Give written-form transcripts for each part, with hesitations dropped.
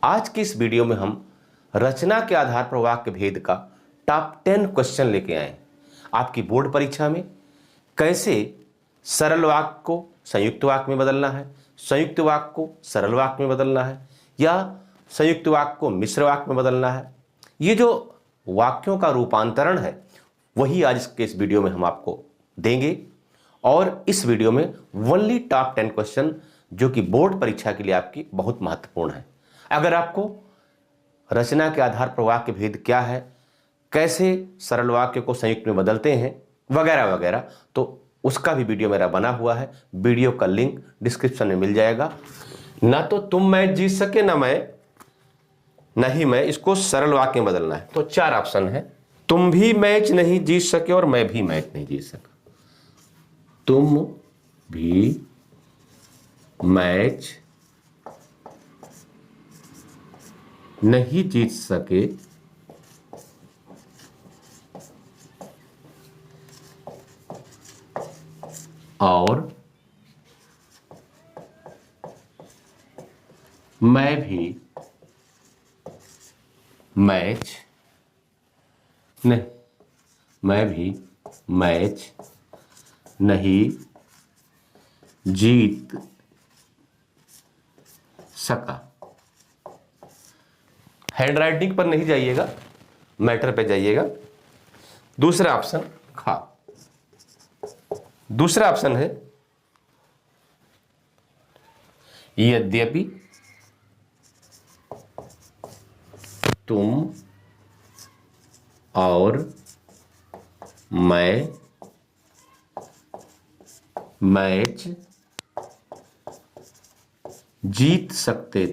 आज की इस वीडियो में हम रचना के आधार पर वाक्य भेद का टॉप 10 क्वेश्चन लेके आए हैं। आपकी बोर्ड परीक्षा में कैसे सरल वाक्य को संयुक्त वाक्य में बदलना है, संयुक्त वाक्य को सरल वाक्य में बदलना है या संयुक्त वाक्य को मिश्र वाक्य में बदलना है, ये जो वाक्यों का रूपांतरण है वही आज के इस वीडियो में हम आपको देंगे। और इस वीडियो में ओनली टॉप 10 क्वेश्चन जो कि बोर्ड परीक्षा के लिए आपकी बहुत महत्वपूर्ण है। अगर आपको रचना के आधार पर वाक्य भेद क्या है, कैसे सरल वाक्य को संयुक्त में बदलते हैं वगैरह वगैरह, तो उसका भी वीडियो मेरा बना हुआ है। वीडियो का लिंक डिस्क्रिप्शन में मिल जाएगा। ना तो तुम मैच जीत सके ना नहीं मैं, इसको सरल वाक्य में बदलना है। तो 4 ऑप्शन है। तुम भी मैच नहीं जीत सके और मैं भी मैच नहीं जीत सका। तुम भी मैच नहीं जीत सके और मैं भी मैच नहीं जीत सका। हैंड राइटिंग पर नहीं जाइएगा, मैटर पे जाइएगा। दूसरा ऑप्शन खा। दूसरा ऑप्शन है यद्यपि तुम और मैं मैच जीत सकते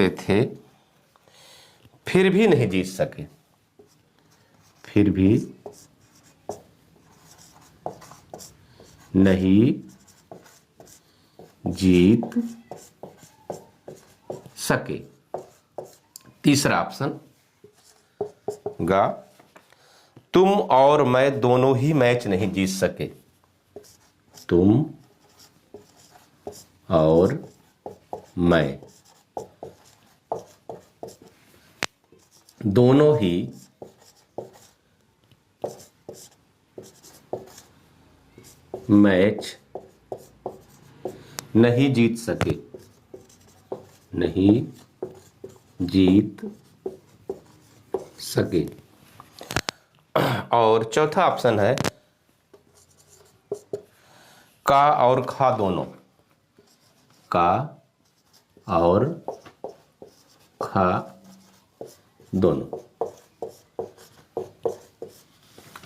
थे, फिर भी नहीं जीत सके। फिर भी नहीं जीत सके। तीसरा ऑप्शन गा। तुम और मैं दोनों ही मैच नहीं जीत सके। तुम और मैं दोनों ही मैच नहीं जीत सके। नहीं जीत सके। और चौथा ऑप्शन है का और खा दोनों। का और खा दोनों।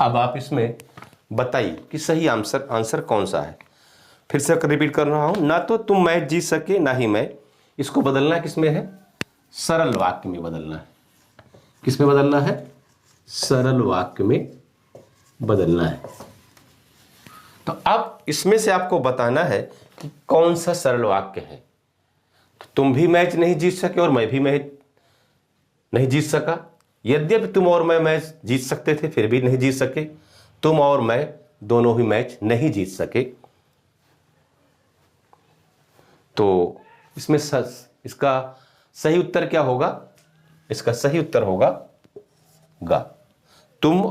अब आप इसमें बताइए कि सही आंसर कौन सा है। फिर से रिपीट कर रहा हूं। ना तो तुम मैच जीत सके ना ही मैं, इसको बदलना किसमें है? सरल वाक्य में बदलना है। किसमें बदलना है? सरल वाक्य में बदलना है। तो अब इसमें से आपको बताना है कि कौन सा सरल वाक्य है। तो तुम भी मैच नहीं जीत सके और मैं भी मैच नहीं जीत सका। यद्यपि तुम और मैं मैच जीत सकते थे फिर भी नहीं जीत सके। तुम और मैं दोनों ही मैच नहीं जीत सके। तो इसमें इसका सही उत्तर क्या होगा? इसका सही उत्तर होगा गा। तुम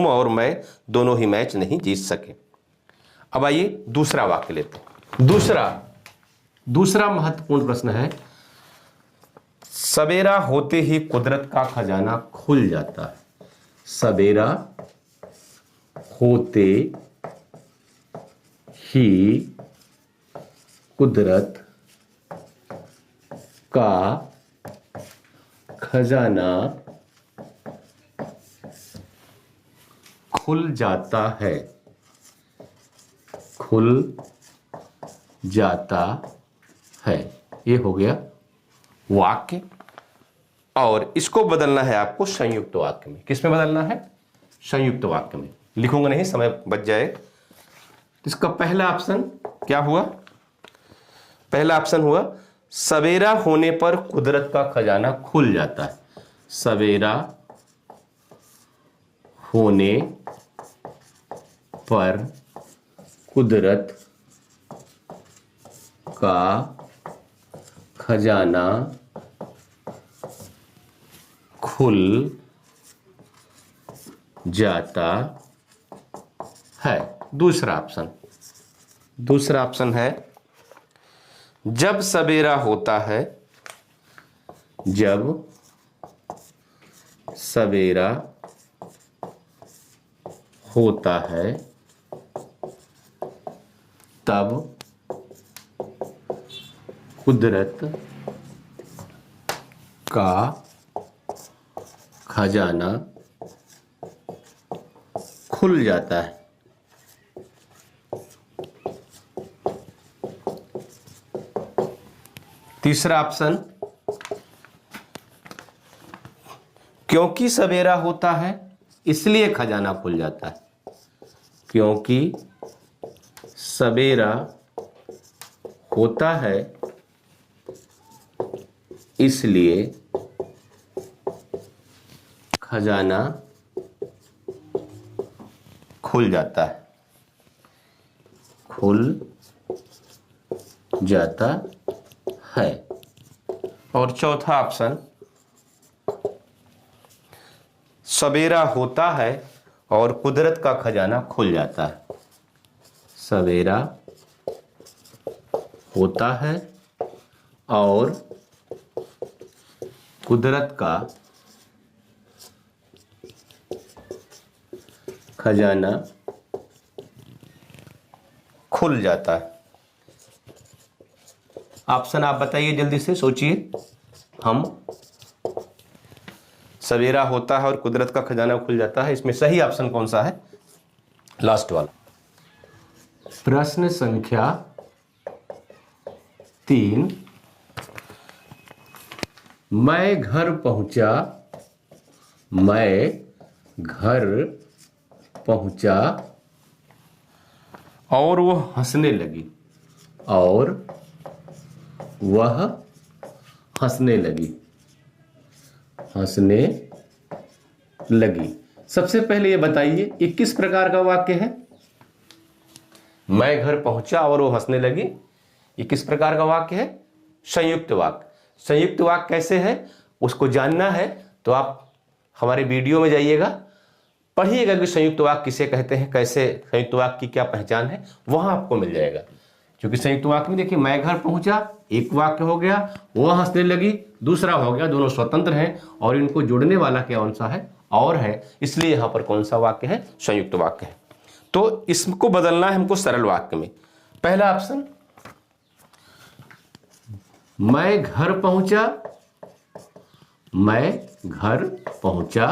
और मैं दोनों ही मैच नहीं जीत सके। अब आइए दूसरा वाक्य लेते हैं। दूसरा महत्वपूर्ण प्रश्न है, सवेरा होते ही कुदरत का खजाना खुल जाता है। सवेरा होते ही कुदरत का खजाना खुल जाता है। खुल जाता है, ये हो गया वाक्य। और इसको बदलना है आपको संयुक्त वाक्य में। किस में बदलना है? संयुक्त वाक्य में। लिखूंगा नहीं, समय बच जाए। इसका पहला ऑप्शन क्या हुआ? पहला ऑप्शन हुआ सवेरा होने पर कुदरत का खजाना खुल जाता है। सवेरा होने पर कुदरत का खजाना खुल जाता है। दूसरा ऑप्शन है जब सवेरा होता है, जब सवेरा होता है तब कुदरत का खजाना खुल जाता है। तीसरा ऑप्शन, क्योंकि सवेरा होता है इसलिए खजाना खुल जाता है। क्योंकि सवेरा होता है इसलिए खजाना खुल जाता है, खुल जाता है। और चौथा ऑप्शन, सवेरा होता है और कुदरत का खजाना खुल जाता है। सवेरा होता है और कुदरत का खजाना खुल जाता है। ऑप्शन आप बताइए, जल्दी से सोचिए। हम सवेरा होता है और कुदरत का खजाना खुल जाता है, इसमें सही ऑप्शन कौन सा है? लास्ट वाला। प्रश्न संख्या 3, मैं घर पहुंचा और वो हंसने लगी, और वह हंसने लगी। सबसे पहले ये बताइए, ये किस प्रकार का वाक्य है? मैं घर पहुंचा और वो हंसने लगी, ये किस प्रकार का वाक्य है? संयुक्त वाक्य। संयुक्त वाक्य कैसे है उसको जानना है तो आप हमारे वीडियो में जाइएगा, पढ़िएगा कि संयुक्त वाक्य किसे कहते हैं, कैसे संयुक्त वाक्य की क्या पहचान है, वहां आपको मिल जाएगा। क्योंकि संयुक्त वाक्य में देखिए, मैं घर पहुंचा एक वाक्य हो गया, वह हंसने लगी दूसरा हो गया, दोनों स्वतंत्र हैं और इनको जोड़ने वाला कौन सा है? और है, इसलिए यहां पर कौन सा वाक्य है? संयुक्त वाक्य है। तो इसको बदलना है हमको सरल वाक्य में। पहला ऑप्शन, मैं घर पहुंचा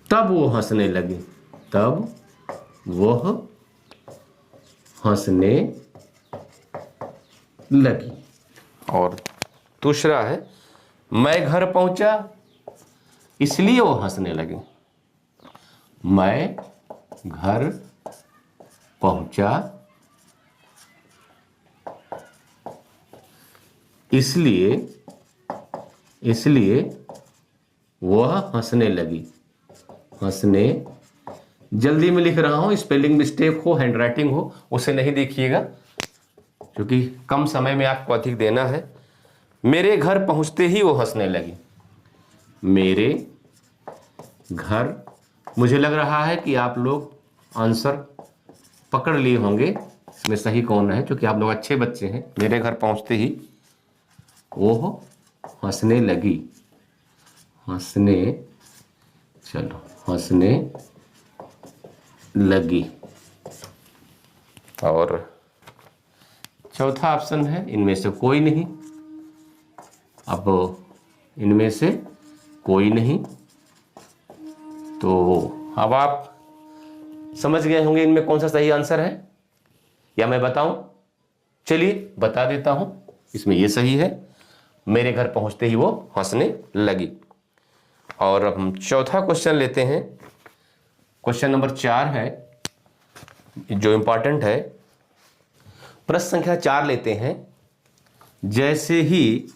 तब वो हंसने लगी, तब वह हंसने लगी। और दूसरा है, मैं घर पहुंचा इसलिए वो हंसने लगी। मैं घर पहुंचा इसलिए वह हंसने लगी। हंसने, जल्दी में लिख रहा हूं, स्पेलिंग मिस्टेक हो, हैंडराइटिंग हो, उसे नहीं देखिएगा क्योंकि कम समय में आपको अधिक देना है। मेरे घर पहुंचते ही वो हंसने लगी। मेरे घर, मुझे लग रहा है कि आप लोग आंसर पकड़ लिए होंगे इसमें सही कौन है, क्योंकि आप लोग अच्छे बच्चे हैं। मेरे घर पहुंचते ही वो हंसने लगी। हंसने लगी। और चौथा ऑप्शन है, इनमें से कोई नहीं। अब इनमें से कोई नहीं, तो अब आप समझ गए होंगे इनमें कौन सा सही आंसर है, या मैं बताऊं? चलिए बता देता हूं, इसमें ये सही है, मेरे घर पहुंचते ही वो हंसने लगी। और अब हम चौथा क्वेश्चन लेते हैं। क्वेश्चन नंबर 4 है जो इंपॉर्टेंट है। प्रश्न संख्या 4 लेते हैं। जैसे ही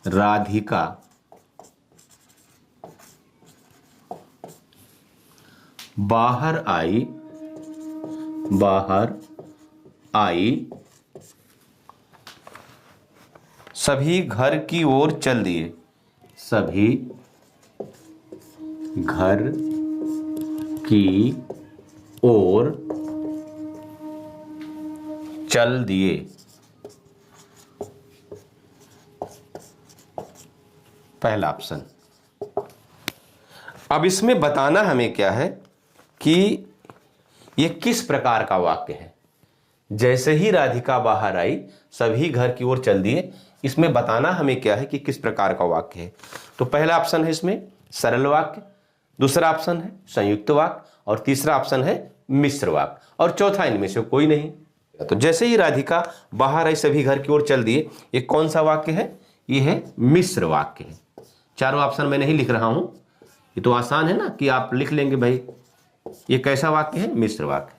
राधिका बाहर आई बाहर आई, सभी घर की ओर चल दिए। सभी घर की ओर चल दिए। पहला ऑप्शन। अब इसमें बताना हमें क्या है कि यह किस प्रकार का वाक्य है। जैसे ही राधिका बाहर आई, सभी घर की ओर चल दिए। इसमें बताना हमें क्या है कि किस प्रकार का वाक्य है। तो पहला ऑप्शन है इसमें सरल वाक्य, दूसरा ऑप्शन है संयुक्त वाक्य, और तीसरा ऑप्शन है मिश्र वाक्य, और चौथा इनमें से कोई नहीं। तो जैसे ही राधिका बाहर आई, सभी घर की ओर चल दिए, ये कौन सा वाक्य है? ये है मिश्र वाक्य है। चारों ऑप्शन मैं नहीं लिख रहा हूं, ये तो आसान है ना कि आप लिख लेंगे भाई ये कैसा वाक्य है, मिश्र वाक्य।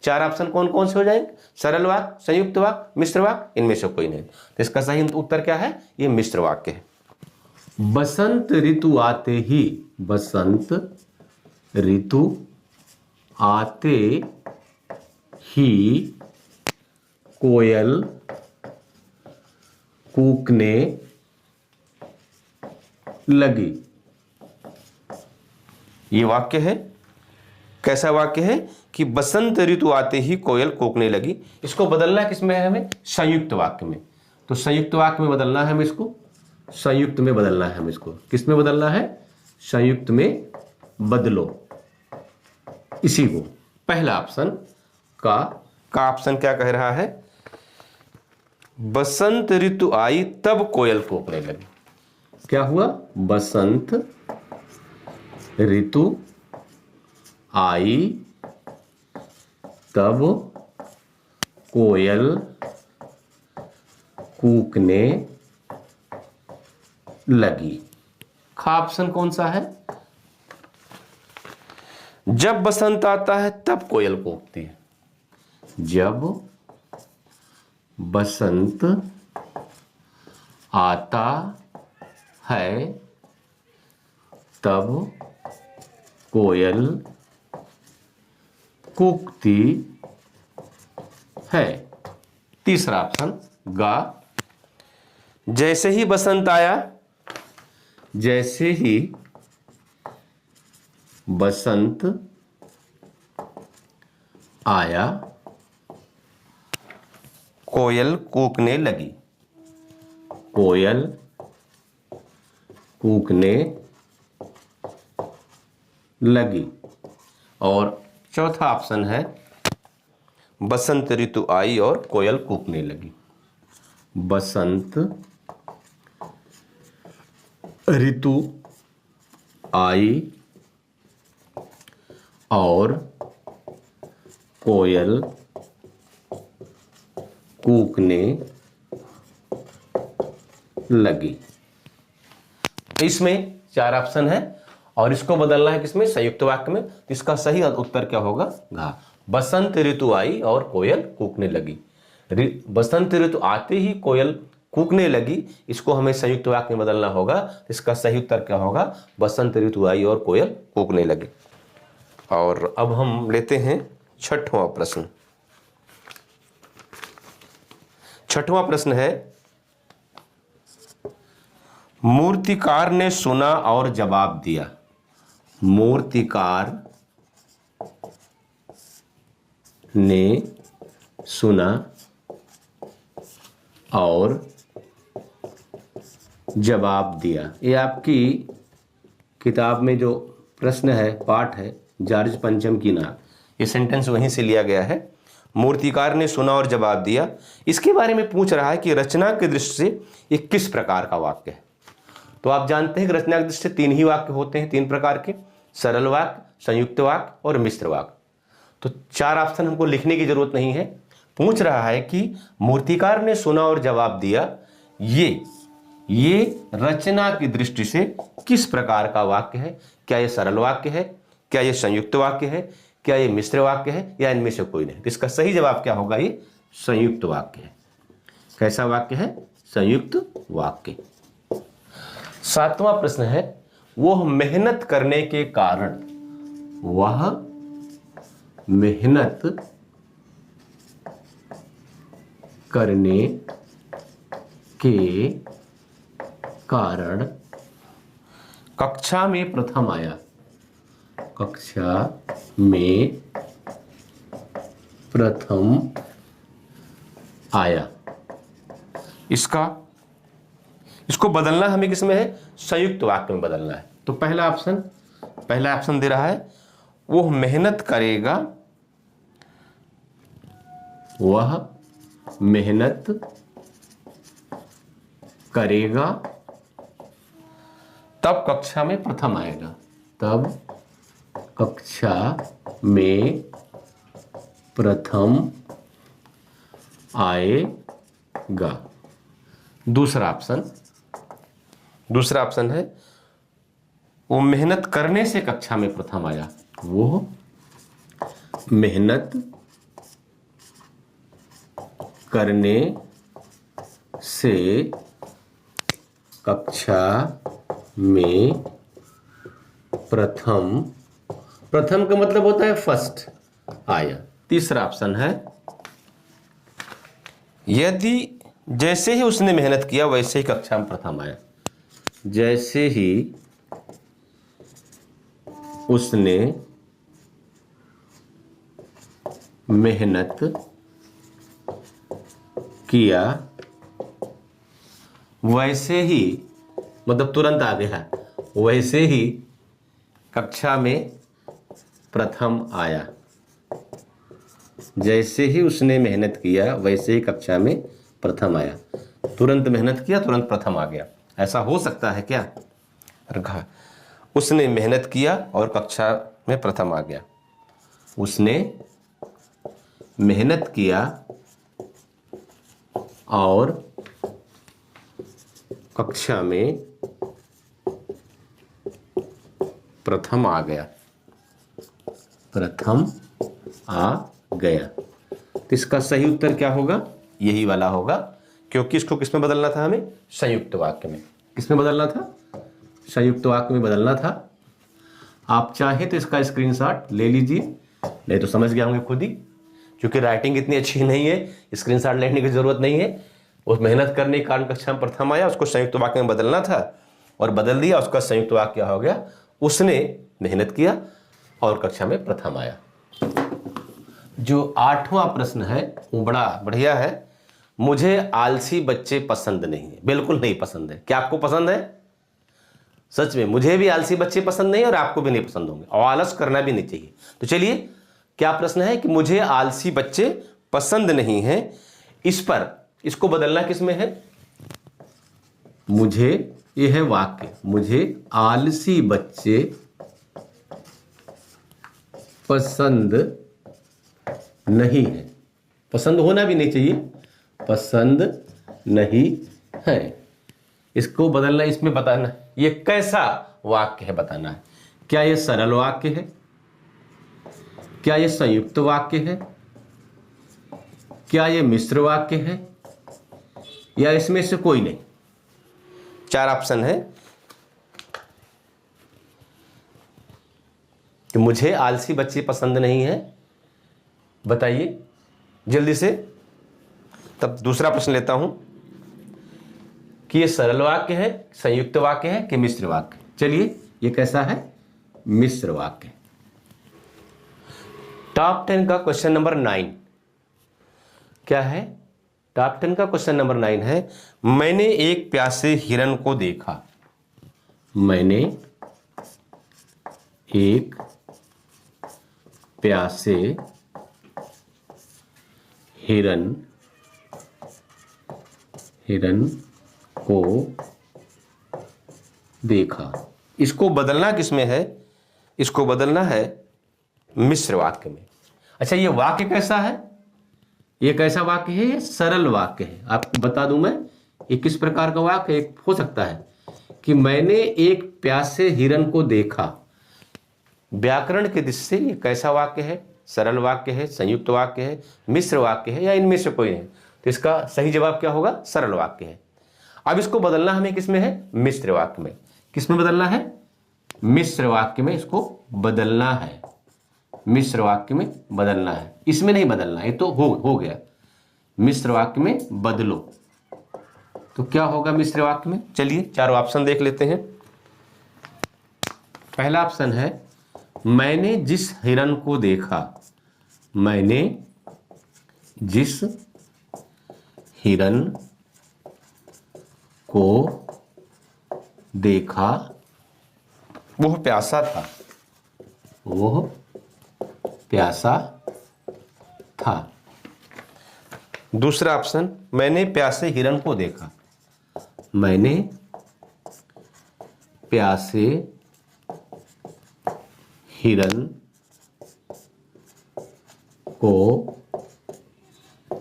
चार ऑप्शन कौन कौन से हो जाएंगे? सरल वाक्य, संयुक्त वाक्य, मिश्र वाक्य, इनमें से कोई नहीं। तो इसका सही उत्तर क्या है? ये मिश्र वाक्य है। बसंत ऋतु आते ही, बसंत ऋतु आते ही कोयल कूकने लगी। ये वाक्य है, कैसा वाक्य है कि बसंत ऋतु आते ही कोयल कूकने लगी। इसको बदलना किसमें है हमें? संयुक्त वाक्य में। तो संयुक्त वाक्य में बदलना है हमें इसको, संयुक्त में बदलना है हमें इसको। किस में बदलना है? संयुक्त में बदलो इसी को। पहला ऑप्शन का ऑप्शन क्या कह रहा है? बसंत ऋतु आई तब कोयल कूकने लगी। क्या हुआ? बसंत ऋतु आई तब कोयल कूकने लगी। खा ऑप्शन कौन सा है? जब बसंत आता है तब कोयल कूकती है। जब बसंत आता है तब कोयल कूकती है। तीसरा ऑप्शन गा, जैसे ही बसंत आया, जैसे ही बसंत आया कोयल कूकने लगी। कोयल कूकने लगी। और चौथा ऑप्शन है बसंत ऋतु आई और कोयल कूकने लगी। बसंत ऋतु आई और कोयल कूकने लगी। इसमें चार ऑप्शन है और इसको बदलना है किसमें? संयुक्त वाक्य में। इसका सही उत्तर क्या होगा? घा। बसंत ऋतु आई और कोयल कूकने लगी। बसंत ऋतु आते ही कोयल कूकने लगी, इसको हमें संयुक्त वाक्य में बदलना होगा। इसका सही उत्तर क्या होगा? बसंत ऋतु आई और कोयल कूकने लगी। और अब हम लेते हैं छठवां प्रश्न। छठवां प्रश्न है, मूर्तिकार ने सुना और जवाब दिया। मूर्तिकार ने सुना और जवाब दिया। ये आपकी किताब में जो प्रश्न है, पाठ है, जॉर्ज पंचम की नाक, ये सेंटेंस वहीं से लिया गया है। मूर्तिकार ने सुना और जवाब दिया, इसके बारे में पूछ रहा है कि रचना की दृष्टि से ये किस प्रकार का वाक्य है। तो आप जानते हैं कि रचना की दृष्टि से तीन ही वाक्य होते हैं, तीन प्रकार के, सरल वाक्य, संयुक्त वाक्य और मिश्र वाक्य। तो चार ऑप्शन हमको लिखने की जरूरत नहीं है। पूछ रहा है कि मूर्तिकार ने सुना और जवाब दिया, ये रचना की दृष्टि से किस प्रकार का वाक्य है। क्या ये सरल वाक्य है, क्या ये संयुक्त वाक्य है, क्या ये मिश्र वाक्य है, या इनमें से कोई नहीं। तो इसका सही जवाब क्या होगा? ये संयुक्त वाक्य है। कैसा वाक्य है? संयुक्त वाक्य। सातवां प्रश्न है, वह मेहनत करने के कारण, वह मेहनत करने के कारण कक्षा में प्रथम आया। कक्षा में प्रथम आया। इसको बदलना हमें किसमें है? संयुक्त वाक्य में बदलना है। तो पहला ऑप्शन दे रहा है वो मेहनत करेगा, वह मेहनत करेगा तब कक्षा में प्रथम आएगा। तब कक्षा में प्रथम आएगा। दूसरा ऑप्शन है वो मेहनत करने से कक्षा में प्रथम आया। वो मेहनत करने से कक्षा में प्रथम का मतलब होता है फर्स्ट आया। तीसरा ऑप्शन है यदि जैसे ही उसने मेहनत किया वैसे ही कक्षा में प्रथम आया। जैसे ही उसने मेहनत किया वैसे ही, मतलब तुरंत आ गया, वैसे ही कक्षा में प्रथम आया। जैसे ही उसने मेहनत किया वैसे ही कक्षा में प्रथम आया। तुरंत मेहनत किया, तुरंत प्रथम आ गया। ऐसा हो सकता है क्या? उसने मेहनत किया और कक्षा में प्रथम आ गया। उसने मेहनत किया और कक्षा में प्रथम आ गया। तो इसका सही उत्तर क्या होगा? यही वाला होगा, क्योंकि इसको किसमें बदलना था हमें? संयुक्त वाक्य में। किसमें बदलना था? संयुक्त वाक्य में बदलना था। आप चाहे तो इसका स्क्रीनशॉट ले लीजिए, नहीं तो समझ गए होंगे खुद ही, क्योंकि राइटिंग इतनी अच्छी नहीं है, स्क्रीनशॉट लेने की जरूरत नहीं है। उस मेहनत करने के कारण कक्षा में प्रथम आया, उसको संयुक्त वाक्य में बदलना था और बदल दिया। उसका संयुक्त वाक्य हो गया उसने मेहनत किया और कक्षा में प्रथम आया। जो 8वां प्रश्न है वो बड़ा बढ़िया है। मुझे आलसी बच्चे पसंद नहीं है। बिल्कुल नहीं पसंद है। क्या आपको पसंद है? सच में मुझे भी आलसी बच्चे पसंद नहीं और आपको भी नहीं पसंद होंगे, और आलस करना भी नहीं चाहिए। तो चलिए, क्या प्रश्न है कि मुझे आलसी बच्चे पसंद नहीं है। इस पर इसको बदलना किसमें है? मुझे, यह है वाक्य, मुझे आलसी बच्चे पसंद नहीं है। पसंद होना भी नहीं चाहिए, पसंद नहीं है। इसको बदलना, इसमें बताना ये कैसा वाक्य है बताना है। क्या ये सरल वाक्य है? क्या ये संयुक्त वाक्य है? क्या ये मिश्र वाक्य है? या इसमें से कोई नहीं? 4 ऑप्शन है कि मुझे आलसी बच्चे पसंद नहीं है। बताइए जल्दी से। तब दूसरा प्रश्न लेता हूं कि ये सरल वाक्य है, संयुक्त वाक्य है कि मिश्र वाक्य? चलिए, ये कैसा है? मिश्र वाक्य। टॉप 10 का क्वेश्चन नंबर 9 क्या है? टॉप 10 का क्वेश्चन नंबर 9 है, मैंने एक प्यासे हिरन को देखा। मैंने एक प्यासे हिरन को देखा। इसको बदलना किसमें है? इसको बदलना है मिश्र वाक्य में। अच्छा, ये वाक्य कैसा है? ये कैसा वाक्य है? ये सरल वाक्य है। आपको बता दूं मैं, ये किस प्रकार का वाक्य एक हो सकता है कि मैंने एक प्यासे हिरन को देखा। व्याकरण की दृष्टि से ये कैसा वाक्य है? सरल वाक्य है, संयुक्त वाक्य है, मिश्र वाक्य है, या इनमें से कोई नहीं? तो इसका सही जवाब क्या होगा? सरल वाक्य है। अब इसको बदलना हमें किसमें है? मिश्र वाक्य में। किसमें बदलना है? मिश्र वाक्य में इसको बदलना है। मिश्र वाक्य में बदलना है, इसमें नहीं बदलना। ये तो हो गया। मिश्र वाक्य में बदलो। तो क्या होगा मिश्र वाक्य में? चलिए चारों ऑप्शन देख लेते हैं। पहला ऑप्शन है मैंने जिस हिरन को देखा, मैंने जिस हिरन को देखा वह प्यासा था, वह प्यासा था। दूसरा ऑप्शन मैंने प्यासे हिरन को देखा, मैंने प्यासे हिरन को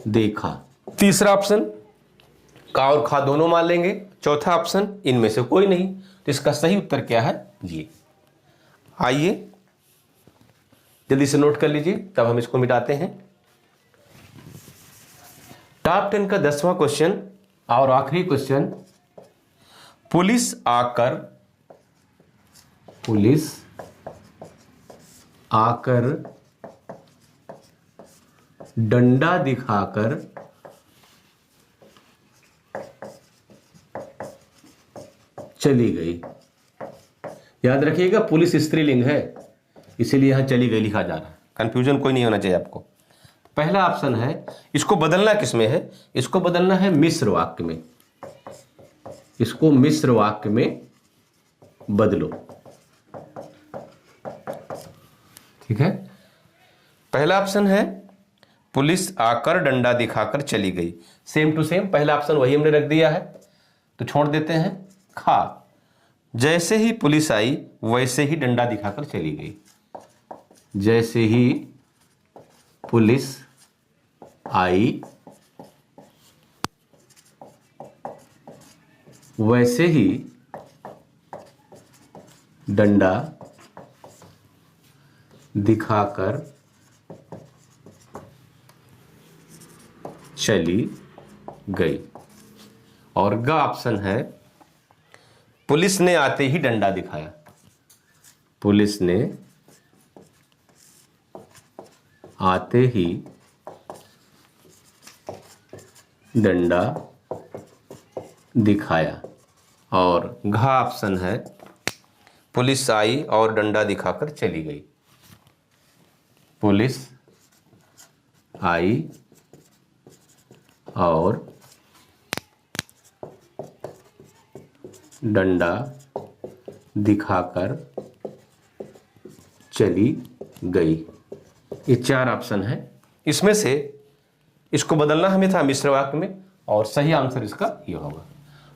देखा। तीसरा ऑप्शन का और खा दोनों मान लेंगे। चौथा ऑप्शन इनमें से कोई नहीं। तो इसका सही उत्तर क्या है? ये। आइए जल्दी से नोट कर लीजिए, तब हम इसको मिटाते हैं। टॉप 10 का 10वां क्वेश्चन और आखिरी क्वेश्चन। पुलिस आकर डंडा दिखाकर चली गई। याद रखिएगा पुलिस स्त्रीलिंग है, इसीलिए यहां चली गई लिखा जा रहा है। कंफ्यूजन कोई नहीं होना चाहिए आपको। पहला ऑप्शन है, इसको बदलना किसमें है? इसको बदलना है मिश्र वाक्य में। इसको मिश्र वाक्य में बदलो। ठीक है, पहला ऑप्शन है पुलिस आकर डंडा दिखाकर चली गई। सेम टू सेम पहला ऑप्शन वही हमने रख दिया है, तो छोड़ देते हैं। खा जैसे ही पुलिस आई वैसे ही डंडा दिखाकर चली गई। जैसे ही पुलिस आई वैसे ही डंडा दिखाकर चली गई। और ग ऑप्शन है पुलिस ने आते ही डंडा दिखाया। पुलिस ने आते ही डंडा दिखाया। और घ ऑप्शन है पुलिस आई और डंडा दिखाकर चली गई। पुलिस आई और डंडा दिखाकर चली गई। ये चार ऑप्शन है। इसमें से इसको बदलना हमें था मिश्र वाक्य में, और सही आंसर इसका ये होगा।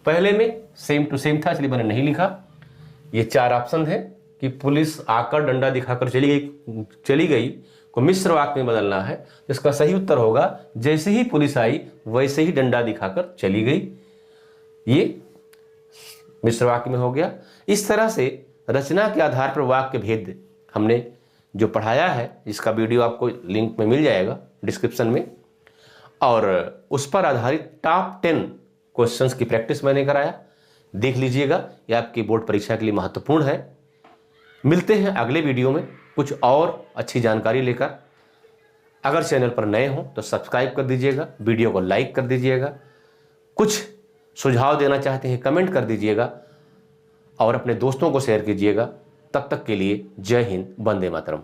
पहले में सेम टू सेम था इसलिए मैंने नहीं लिखा। ये चार ऑप्शन है कि पुलिस आकर डंडा दिखाकर चली गई को मिश्र वाक्य में बदलना है। इसका सही उत्तर होगा जैसे ही पुलिस आई वैसे ही डंडा दिखाकर चली गई। ये मिश्र वाक्य में हो गया। इस तरह से रचना के आधार पर वाक्य भेद हमने जो पढ़ाया है, इसका वीडियो आपको लिंक में मिल जाएगा डिस्क्रिप्शन में, और उस पर आधारित टॉप 10 क्वेश्चंस की प्रैक्टिस मैंने कराया। देख लीजिएगा, यह आपकी बोर्ड परीक्षा के लिए महत्वपूर्ण है। मिलते हैं अगले वीडियो में कुछ और अच्छी जानकारी लेकर। अगर चैनल पर नए हो तो सब्सक्राइब कर दीजिएगा, वीडियो को लाइक कर दीजिएगा, कुछ सुझाव देना चाहते हैं कमेंट कर दीजिएगा, और अपने दोस्तों को शेयर कीजिएगा। तब तक के लिए जय हिंद, वंदे मातरम।